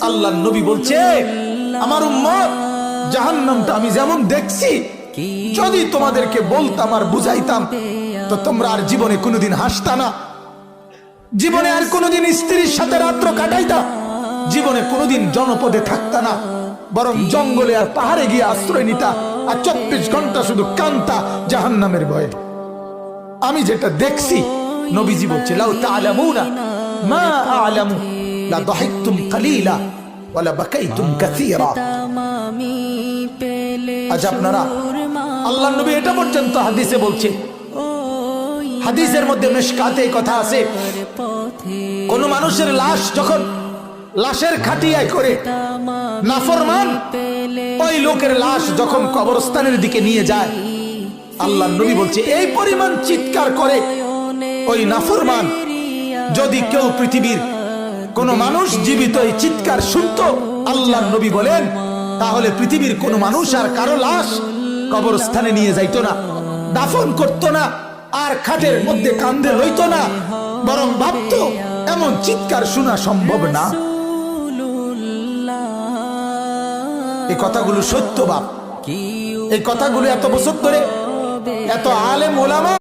আল্লাহর নবী বলছে, আমার উম্মত জাহান্নামটা আমি যেমন দেখছি, যদি তোমাদেরকে বলতাম আর বুঝাইতাম তো তোমরা আর জীবনে কোনোদিন হাসতা না, জীবনে আর কোনোদিন স্ত্রীর সাথে রাত্র কাটাইতা, জীবনে কোনোদিন জনপদে থাকতা না, বরং জঙ্গলে আর পাহাড়ে গিয়ে আশ্রয় নিতা, আর 24 ঘন্টা শুধু কান্তা জাহান্নামের ভয়ে। আমি যেটা দেখছি, নবীজি বলছে, লাউ তা'লামুনা মা আ'লামু লা দাহিকতুম কালিলা ওয়া লা বাকাইতুম কাসীরা। আজ আপনারা, আল্লাহর নবী এটা পর্যন্ত হাদিসে বলছে, হাদিসের মধ্যে মিশকাতে এই কথা আছে, কোন মানুষের লাশ যখন লাশের খাটিয়ায় করে নাফরমান ওই লোকের লাশ যখন কবরস্থানের দিকে নিয়ে যায়, আল্লাহর নবী বলছে এই পরিমাণ চিৎকার করে ওই নাফরমান, যদি কেউ পৃথিবীর কোন মানুষ জীবিত এই চিৎকার শুনতো, আল্লাহর নবী বলেন, তাহলে পৃথিবীর কোন মানুষ আর কারো লাশ কবরস্থানে নিয়ে যাইতো না, দাফন করতো না, আর খাটের মধ্যে কান্দে লইতো না, বরং ভাবতো এমন চিৎকার শোনা সম্ভব না। এই কথাগুলো সত্য বাপ, এই কথাগুলো এত বছর ধরে এত আলেম ওলামা